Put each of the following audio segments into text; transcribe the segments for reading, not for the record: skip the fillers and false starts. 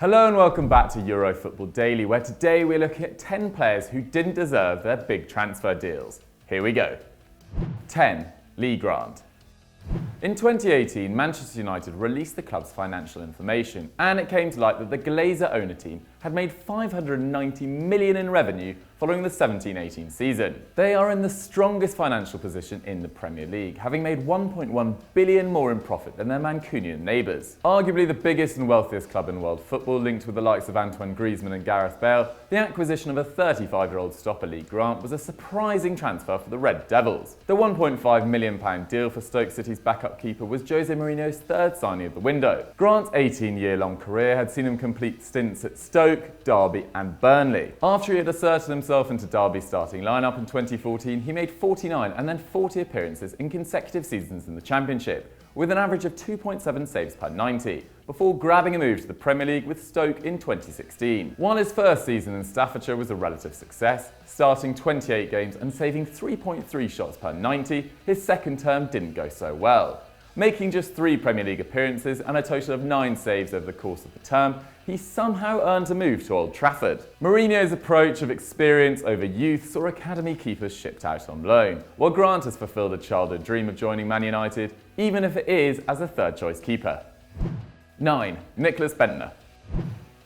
Hello and welcome back to Euro Football Daily, where today we're looking at 10 players who didn't deserve their big transfer deals. Here we go. 10. Lee Grant. In 2018, Manchester United released the club's financial information, and it came to light that the Glazer owner team had made $590 million in revenue following the 17-18 season. They are in the strongest financial position in the Premier League, having made $1.1 billion more in profit than their Mancunian neighbours. Arguably the biggest and wealthiest club in world football, linked with the likes of Antoine Griezmann and Gareth Bale, the acquisition of a 35-year-old stopper Lee Grant was a surprising transfer for the Red Devils. The £1.5 million deal for Stoke City's backup keeper was Jose Mourinho's third signing of the window. Grant's 18-year-long career had seen him complete stints at Stoke, Derby and Burnley. After he had asserted himself into Derby's starting lineup in 2014, he made 49 and then 40 appearances in consecutive seasons in the Championship, with an average of 2.7 saves per 90, before grabbing a move to the Premier League with Stoke in 2016. While his first season in Staffordshire was a relative success, starting 28 games and saving 3.3 shots per 90, his second term didn't go so well. Making just 3 Premier League appearances and a total of 9 saves over the course of the term, he somehow earned a move to Old Trafford. Mourinho's approach of experience over youth saw academy keepers shipped out on loan, while Grant has fulfilled a childhood dream of joining Man United, even if it is as a third-choice keeper. 9. Nicklas Bendtner.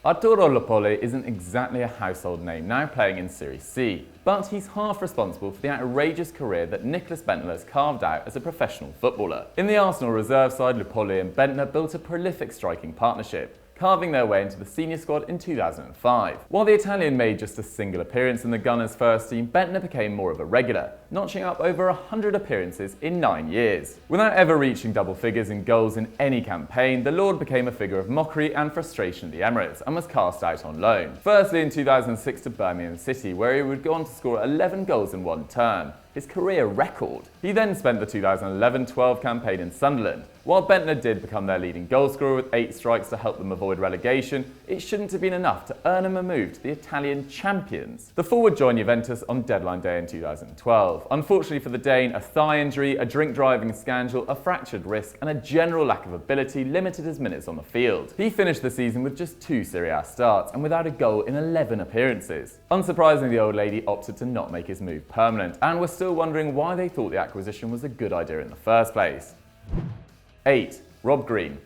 Arturo Lopoli isn't exactly a household name now playing in Serie C, but he's half responsible for the outrageous career that Nicklas Bendtner has carved out as a professional footballer. In the Arsenal reserve side, Lopoli and Bendtner built a prolific striking partnership, carving their way into the senior squad in 2005. While the Italian made just a single appearance in the Gunners' first team, Bendtner became more of a regular, notching up over 100 appearances in 9 years. Without ever reaching double figures in goals in any campaign, the Lord became a figure of mockery and frustration at the Emirates and was cast out on loan. Firstly in 2006 to Birmingham City, where he would go on to score 11 goals in one term, his career record. He then spent the 2011-12 campaign in Sunderland. While Bendtner did become their leading goalscorer with 8 strikes to help them avoid relegation, it shouldn't have been enough to earn him a move to the Italian champions. The forward joined Juventus on deadline day in 2012. Unfortunately for the Dane, a thigh injury, a drink-driving scandal, a fractured wrist and a general lack of ability limited his minutes on the field. He finished the season with just 2 Serie A starts and without a goal in 11 appearances. Unsurprisingly, the old lady opted to not make his move permanent, and we're still wondering why they thought the acquisition was a good idea in the first place. 8. Rob Green.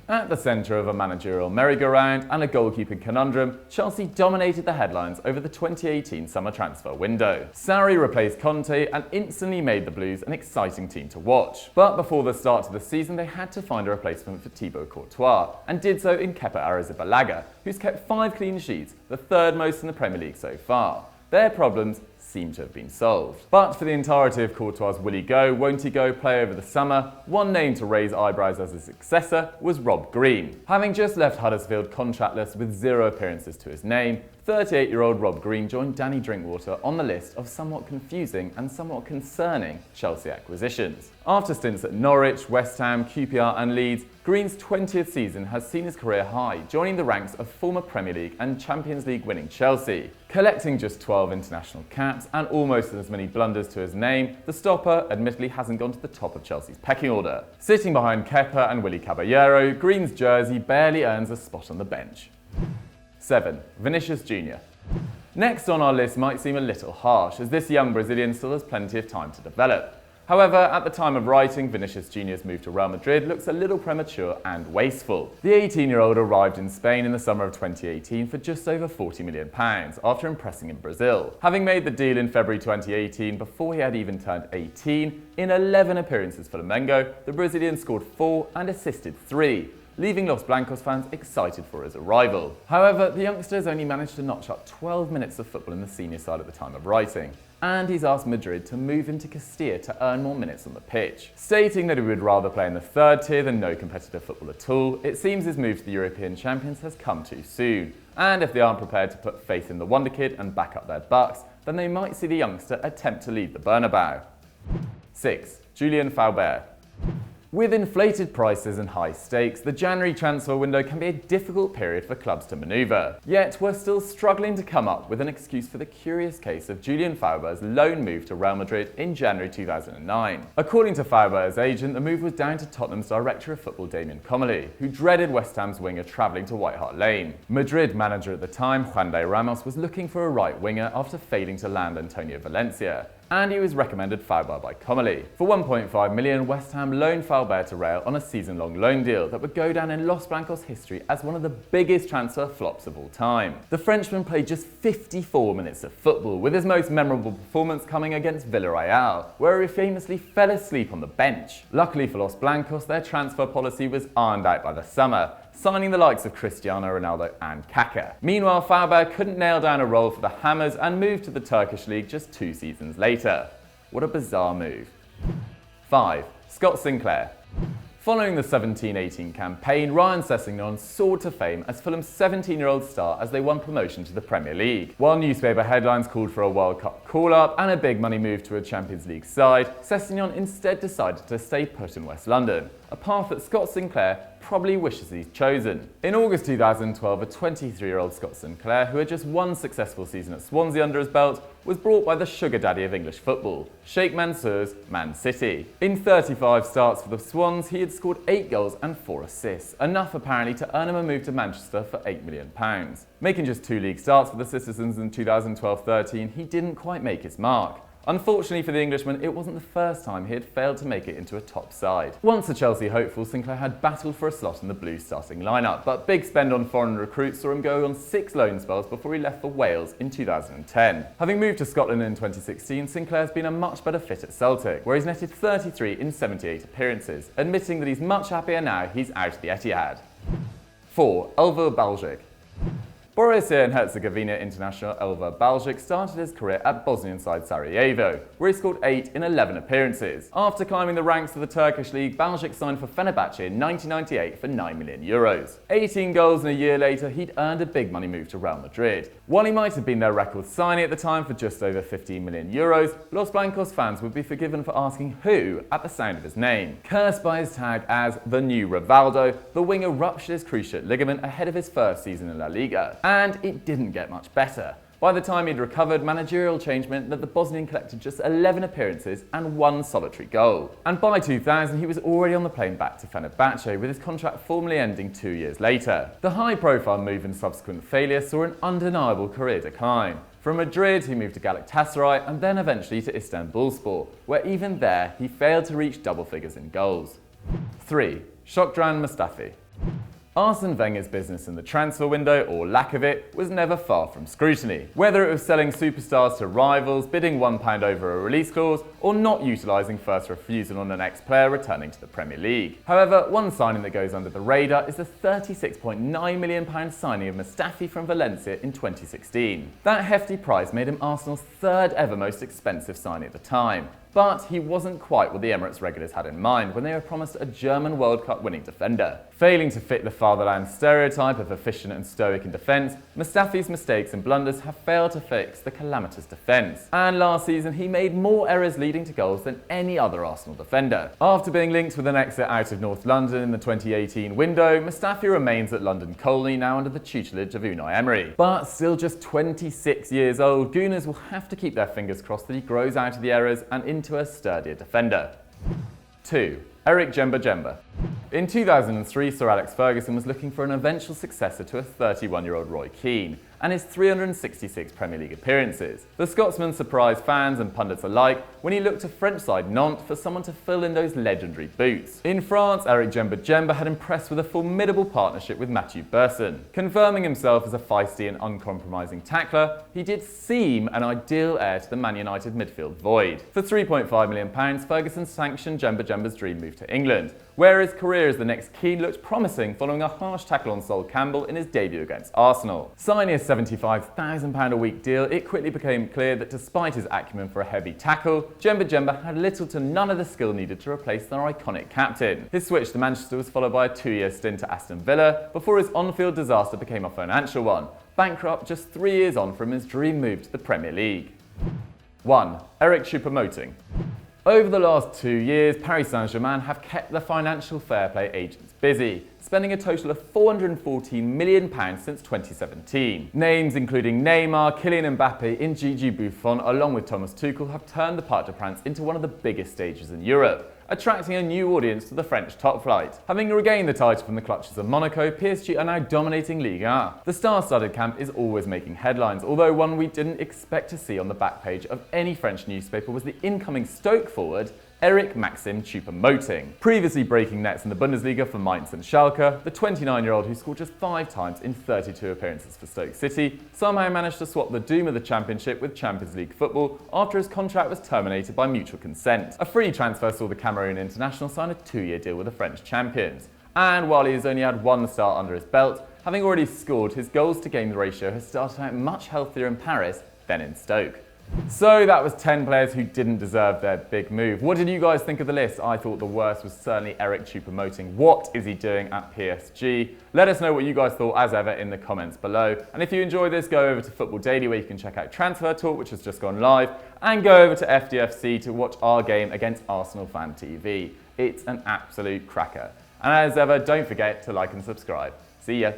At the centre of a managerial merry-go-round and a goalkeeping conundrum, Chelsea dominated the headlines over the 2018 summer transfer window. Sarri replaced Conte and instantly made the Blues an exciting team to watch. But before the start of the season, they had to find a replacement for Thibaut Courtois, and did so in Kepa Arrizabalaga, who's kept 5 clean sheets, the 3rd most in the Premier League so far. Their problems seem to have been solved. But for the entirety of Courtois' will he go, won't he go play over the summer, one name to raise eyebrows as his successor was Rob Green. Having just left Huddersfield contractless with 0 appearances to his name, 38-year-old Rob Green joined Danny Drinkwater on the list of somewhat confusing and somewhat concerning Chelsea acquisitions. After stints at Norwich, West Ham, QPR and Leeds, Green's 20th season has seen his career high, joining the ranks of former Premier League and Champions League winning Chelsea. Collecting just 12 international caps and almost as many blunders to his name, the stopper admittedly hasn't gone to the top of Chelsea's pecking order. Sitting behind Kepa and Willy Caballero, Green's jersey barely earns a spot on the bench. 7. Vinícius Júnior. Next on our list might seem a little harsh, as this young Brazilian still has plenty of time to develop. However, at the time of writing, Vinícius Júnior's move to Real Madrid looks a little premature and wasteful. The 18-year-old arrived in Spain in the summer of 2018 for just over £40 million, after impressing in Brazil. Having made the deal in February 2018 before he had even turned 18, in 11 appearances for Flamengo, the Brazilian scored 4 and assisted 3. Leaving Los Blancos fans excited for his arrival. However, the youngster has only managed to notch up 12 minutes of football in the senior side at the time of writing, and he's asked Madrid to move him to Castilla to earn more minutes on the pitch. Stating that he would rather play in the 3rd tier than no competitive football at all, it seems his move to the European champions has come too soon, and if they aren't prepared to put faith in the wonder kid and back up their bucks, then they might see the youngster attempt to lead the Bernabeu. 6. Julien Faubert. With inflated prices and high stakes, the January transfer window can be a difficult period for clubs to manoeuvre. Yet we're still struggling to come up with an excuse for the curious case of Julien Faubert's loan move to Real Madrid in January 2009. According to Faubert's agent, the move was down to Tottenham's director of football Damien Comolli, who dreaded West Ham's winger travelling to White Hart Lane. Madrid manager at the time, Juan de Ramos, was looking for a right winger after failing to land Antonio Valencia, and he was recommended Faubert by Comolli. For $1.5 million, West Ham loaned Faubert to Real on a season-long loan deal that would go down in Los Blancos history as one of the biggest transfer flops of all time. The Frenchman played just 54 minutes of football, with his most memorable performance coming against Villarreal, where he famously fell asleep on the bench. Luckily for Los Blancos, their transfer policy was ironed out by the summer, signing the likes of Cristiano Ronaldo and Kaká. Meanwhile, Faubert couldn't nail down a role for the Hammers and moved to the Turkish league just 2 seasons later. What a bizarre move. 5. Scott Sinclair. Following the 17-18 campaign, Ryan Sessegnon soared to fame as Fulham's 17-year-old star as they won promotion to the Premier League. While newspaper headlines called for a World Cup call-up and a big money move to a Champions League side, Sessegnon instead decided to stay put in West London, a path that Scott Sinclair probably wishes he'd chosen. In August 2012, a 23-year-old Scott Sinclair, who had just one successful season at Swansea under his belt, was brought by the sugar daddy of English football, Sheikh Mansour's Man City. In 35 starts for the Swans, he had scored 8 goals and 4 assists, enough apparently to earn him a move to Manchester for £8 million. Making just 2 league starts for the Citizens in 2012-13, he didn't quite make his mark. Unfortunately for the Englishman, it wasn't the first time he had failed to make it into a top side. Once a Chelsea hopeful, Sinclair had battled for a slot in the Blues starting lineup, but big spend on foreign recruits saw him go on 6 loan spells before he left for Wales in 2010. Having moved to Scotland in 2016, Sinclair's been a much better fit at Celtic, where he's netted 33 in 78 appearances, admitting that he's much happier now he's out of the Etihad. 4. Elvir Baljić. Borussia and Herzegovina international Elvir Baljić started his career at Bosnian side Sarajevo, where he scored 8 in 11 appearances. After climbing the ranks of the Turkish league, Baljić signed for Fenerbahce in 1998 for €9 million. 18 goals and a year later, he'd earned a big money move to Real Madrid. While he might have been their record signing at the time for just over €15 million, Los Blancos fans would be forgiven for asking who at the sound of his name. Cursed by his tag as the new Rivaldo, the winger ruptured his cruciate ligament ahead of his first season in La Liga. And it didn't get much better. By the time he'd recovered, managerial change meant that the Bosnian collected just 11 appearances and 1 solitary goal. And by 2000, he was already on the plane back to Fenerbahce, with his contract formally ending 2 years later. The high-profile move and subsequent failure saw an undeniable career decline. From Madrid, he moved to Galatasaray and then eventually to Istanbulspor, where even there, he failed to reach double figures in goals. 3. Shkodran Mustafi. Arsene Wenger's business in the transfer window, or lack of it, was never far from scrutiny. Whether it was selling superstars to rivals, bidding £1 over a release clause, or not utilising first refusal on an ex-player returning to the Premier League. However, one signing that goes under the radar is the £36.9 million signing of Mustafi from Valencia in 2016. That hefty price made him Arsenal's 3rd ever most expensive signing at the time. But he wasn't quite what the Emirates regulars had in mind when they were promised a German World Cup winning defender. Failing to fit the fatherland stereotype of efficient and stoic in defence, Mustafi's mistakes and blunders have failed to fix the calamitous defence. And last season he made more errors leading to goals than any other Arsenal defender. After being linked with an exit out of North London in the 2018 window, Mustafi remains at London Colney now under the tutelage of Unai Emery. But still just 26 years old, Gooners will have to keep their fingers crossed that he grows out of the errors and into a sturdier defender. 2. Djemba-Djemba. In 2003, Sir Alex Ferguson was looking for an eventual successor to a 31-year-old Roy Keane and his 366 Premier League appearances. The Scotsman surprised fans and pundits alike when he looked to French side Nantes for someone to fill in those legendary boots. In France, Djemba-Djemba had impressed with a formidable partnership with Mathieu Berson. Confirming himself as a feisty and uncompromising tackler, he did seem an ideal heir to the Man United midfield void. For £3.5 million, Ferguson sanctioned Djemba-Djemba's dream move to England, where his career as the next Keane looked promising following a harsh tackle on Sol Campbell in his debut against Arsenal. Signing a £75,000 a week deal, it quickly became clear that despite his acumen for a heavy tackle, Djemba-Djemba had little to none of the skill needed to replace their iconic captain. His switch to Manchester was followed by a 2-year stint at Aston Villa before his on-field disaster became a financial one, bankrupt just 3 years on from his dream move to the Premier League. 1. Choupo-Moting. Over the last 2 years, Paris Saint-Germain have kept the financial fair play agents busy, spending a total of £414 million since 2017. Names including Neymar, Kylian Mbappe and Gigi Buffon, along with Thomas Tuchel, have turned the Parc des Princes into one of the biggest stages in Europe, attracting a new audience to the French top flight. Having regained the title from the clutches of Monaco, PSG are now dominating Ligue 1. The star-studded camp is always making headlines, although one we didn't expect to see on the back page of any French newspaper was the incoming Stoke forward, Eric Maxim Choupo-Moting. Previously breaking nets in the Bundesliga for Mainz and Schalke, the 29-year-old who scored just 5 times in 32 appearances for Stoke City somehow managed to swap the doom of the Championship with Champions League football after his contract was terminated by mutual consent. A free transfer saw the Cameroon international sign a 2-year deal with the French champions. And while he has only had 1 start under his belt, having already scored, his goals to game ratio has started out much healthier in Paris than in Stoke. So that was 10 players who didn't deserve their big move. What did you guys think of the list? I thought the worst was certainly Eric Choupo-Moting. What is he doing at PSG? Let us know what you guys thought as ever in the comments below. And if you enjoyed this, go over to Football Daily where you can check out Transfer Talk, which has just gone live, and go over to FDFC to watch our game against Arsenal Fan TV. It's an absolute cracker. And as ever, don't forget to like and subscribe. See ya.